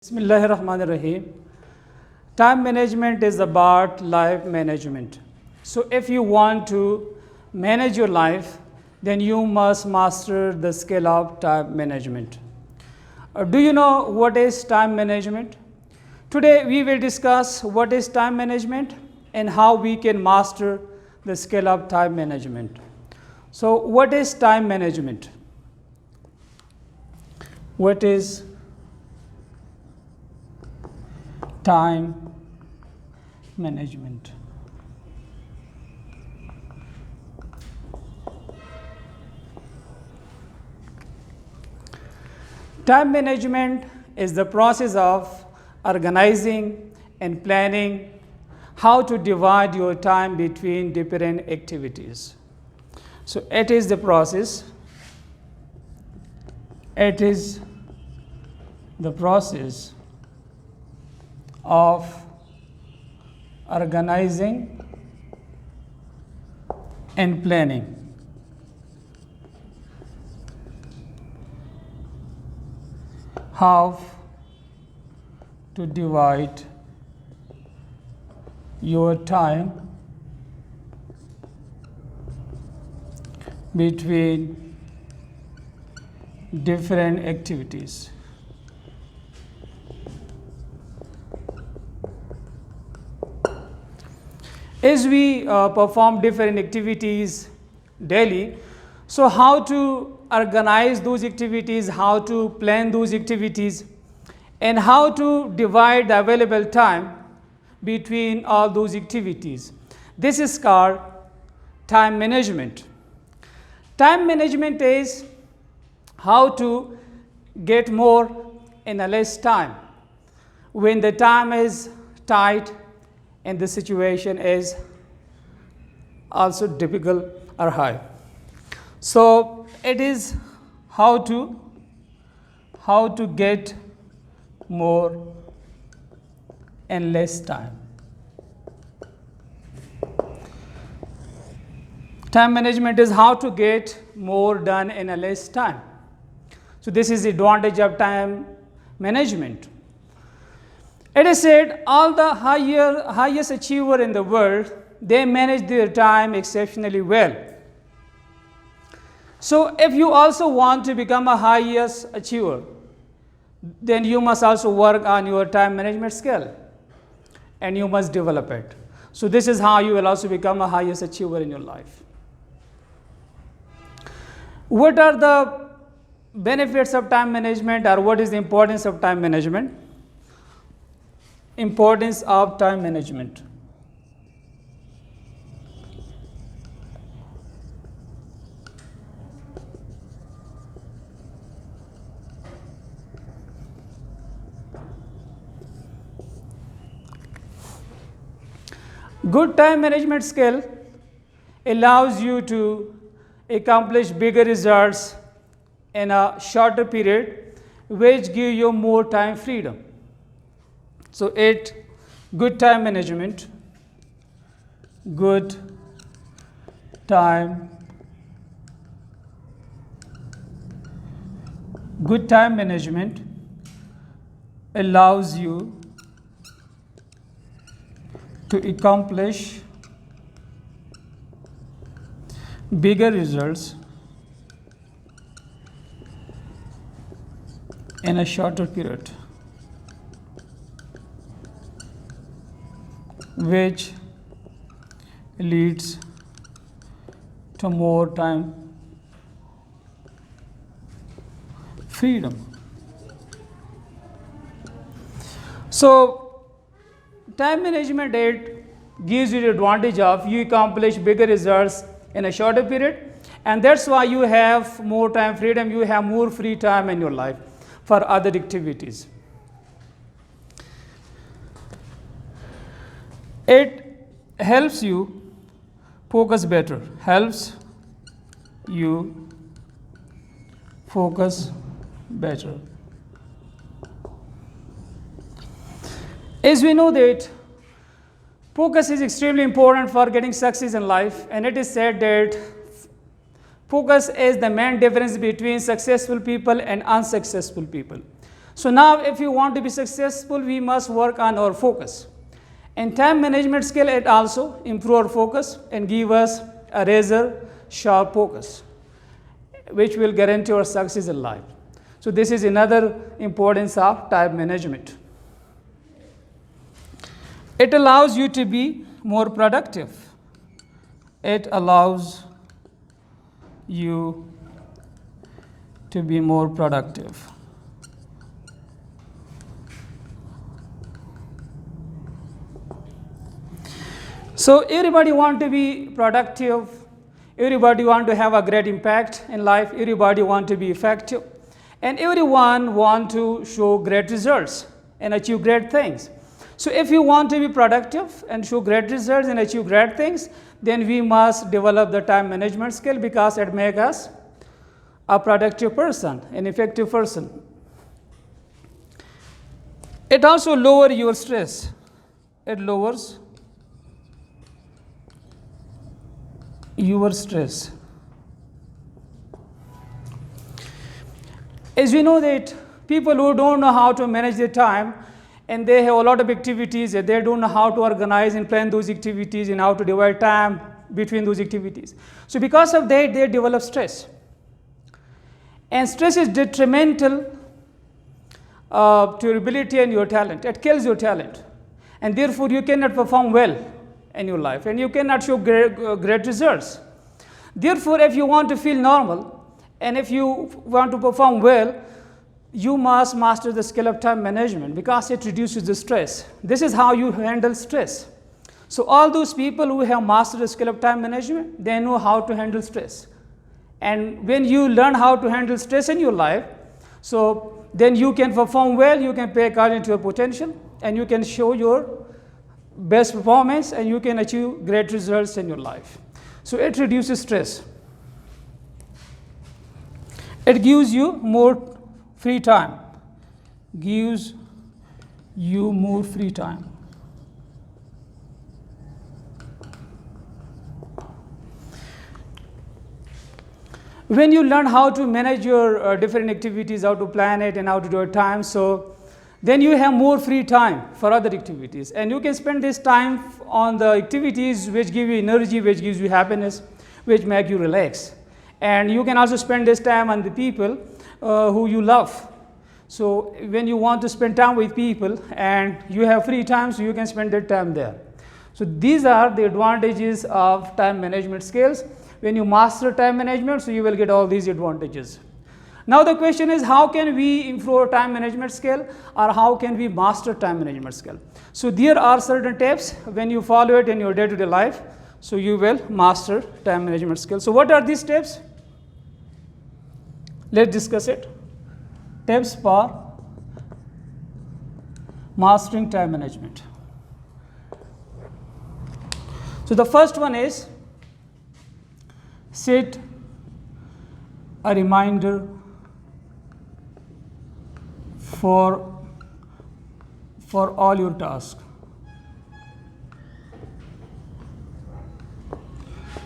Bismillahirrahmanirrahim. Time management is about life management. So, if you want to manage your life, then you must master the skill of time management. Do you know what is time management? Today, we will discuss what is time management and how we can master the skill of time management. So, what is time management? What is time management? Time management is the process of organizing and planning how to divide your time between different activities. So it is the process. It is the process of organizing and planning how to divide your time between different activities. As we perform different activities daily, so how to organize those activities, how to plan those activities, and how to divide the available time between all those activities. This is called time management. Time management is how to get more in a less time when the time is tight and the situation is also difficult or high. So it is how to get more in less time. Time management is how to get more done in a less time. So this is the advantage of time management. It is said all the highest achiever in the world, they manage their time exceptionally well. So if you also want to become a highest achiever, then you must also work on your time management skill and you must develop it. So this is how you will also become a highest achiever in your life. What are the benefits of time management, or what is the importance of time management? Importance of time management. Good time management skill allows you to accomplish bigger results in a shorter period, which give you more time freedom. So good time management allows you to accomplish bigger results in a shorter period, which leads to more time freedom. So time management, it gives you the advantage of you accomplish bigger results in a shorter period, and that's why you have more time freedom, you have more free time in your life for other activities. It helps you focus better, helps you focus better. As we know that focus is extremely important for getting success in life, and it is said that Focus is the main difference between successful people and unsuccessful people. So now if you want to be successful, we must work on our focus. And time management skill, it also improve our focus and give us a razor sharp focus, which will guarantee our success in life. So this is another importance of time management. It allows you to be more productive. It allows you to be more productive. So everybody want to be productive. Everybody want to have a great impact in life. Everybody want to be effective. And everyone want to show great results and achieve great things. So if you want to be productive and show great results and achieve great things, then we must develop the time management skill, because it makes us a productive person, an effective person. It also lowers your stress. It lowers your stress. As we know that people who don't know how to manage their time, and they have a lot of activities, and they don't know how to organize and plan those activities and how to divide time between those activities. So because of that, they develop stress. And stress is detrimental to your ability and your talent. It kills your talent. And therefore, you cannot perform well in your life, and you cannot show great results. Therefore, if you want to feel normal, and if you want to perform well, you must master the skill of time management, because it reduces the stress. This is how you handle stress. So all those people who have mastered the skill of time management, they know how to handle stress. And when you learn how to handle stress in your life, so then you can perform well, you can pay according to your potential, and you can show your best performance, and you can achieve great results in your life. So it reduces stress. It gives you more free time. Gives you more free time. When you learn how to manage your different activities, how to plan it and how to do it time, so then you have more free time for other activities, and you can spend this time on the activities which give you energy, which gives you happiness, which make you relax. And you can also spend this time on the people who you love. So when you want to spend time with people and you have free time, so you can spend that time there. So these are the advantages of time management skills. When you master time management, so you will get all these advantages. Now the question is, how can we improve time management skill, or how can we master time management skill? So there are certain tips. When you follow it in your day-to-day life, so you will master time management skills. So what are these tips? Let's discuss it. Tips for mastering time management. So the first one is, set a reminder for all your tasks.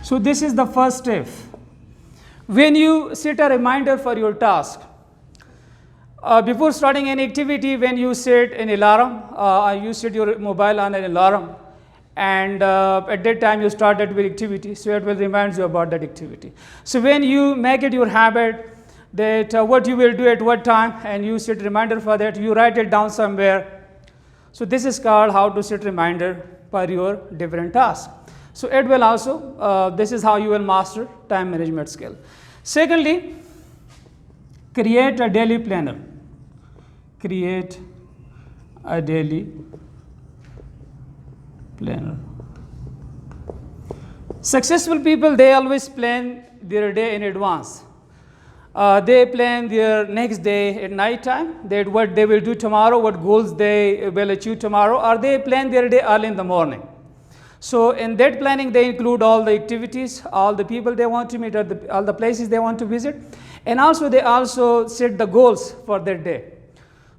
So this is the first step. When you set a reminder for your task, before starting any activity, when you set an alarm, you set your mobile on an alarm, and at that time you started with activity, so it will remind you about that activity. So when you make it your habit that what you will do at what time, and you set a reminder for that, you write it down somewhere. So this is called how to set reminder for your different tasks. So it will also, this is how you will master time management skill. Secondly, create a daily planner. Create a daily planner. Successful people, they always plan their day in advance. They plan their next day at night time, that what they will do tomorrow, what goals they will achieve tomorrow, or they plan their day early in the morning. So in that planning, they include all the activities, all the people they want to meet, all the places they want to visit, and also they also set the goals for that day.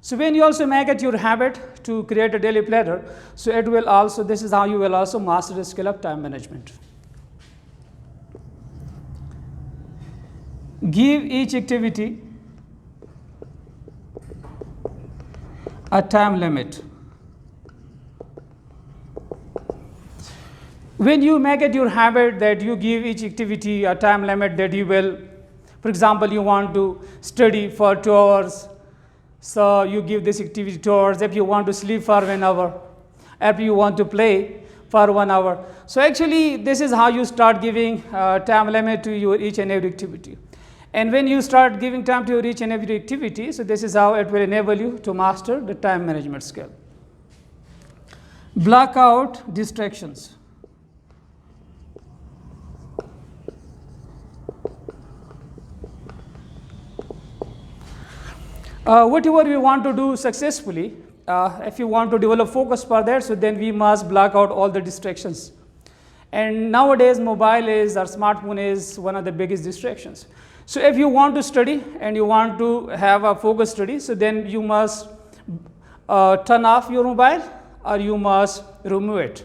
So when you also make it your habit to create a daily planner, so it will also, this is how you will also master the skill of time management. Give each activity a time limit. When you make it your habit that you give each activity a time limit that you will, for example, you want to study for 2 hours, so you give this activity 2 hours. If you want to sleep for 1 hour, if you want to play for 1 hour. So actually this is how you start giving time limit to your each and every activity. And when you start giving time to your each and every activity, so this is how it will enable you to master the time management skill. Block out distractions. Whatever we want to do successfully, if you want to develop focus for that, so then we must block out all the distractions. And nowadays mobile is, or smartphone is one of the biggest distractions. So if you want to study and you want to have a focus study, so then you must turn off your mobile or you must remove it.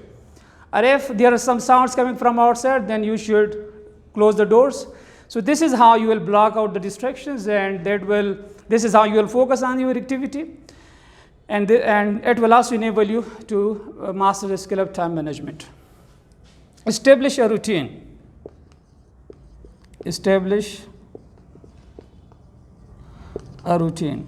Or if there are some sounds coming from outside, then you should close the doors. So this is how you will block out the distractions, and this is how you will focus on your activity, and it will also enable you to master the skill of time management. Establish a routine. Establish a routine.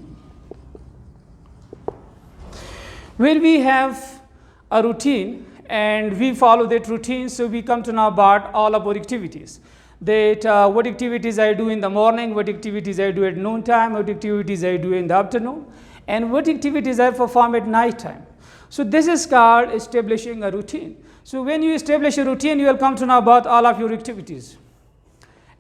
When we have a routine and we follow that routine, so we come to know about all of our activities. That what activities I do in the morning, what activities I do at noontime, what activities I do in the afternoon, and what activities I perform at night time. So this is called establishing a routine. So when you establish a routine, you will come to know about all of your activities.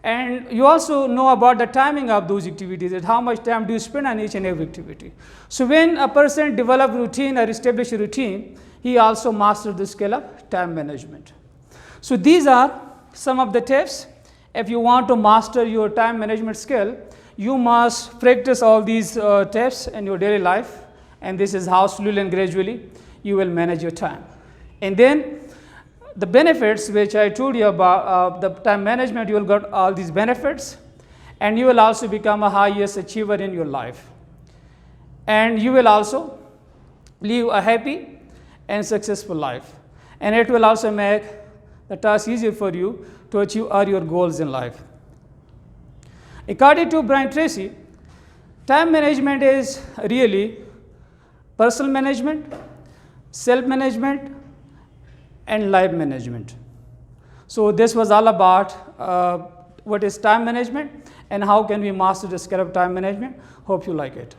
And you also know about the timing of those activities, and how much time do you spend on each and every activity. So when a person develops routine or establish a routine, he also masters the skill of time management. So these are some of the tips. If you want to master your time management skill, you must practice all these tips in your daily life, and this is how slowly and gradually you will manage your time. And then the benefits which I told you about, the time management, you will get all these benefits, and you will also become a highest achiever in your life. And you will also live a happy and successful life. And it will also make the task easier for you to achieve all your goals in life. According to Tracy, time management is really personal management, self-management, and life management. So this was all about what is time management and how can we master the skill of time management. Hope you like it.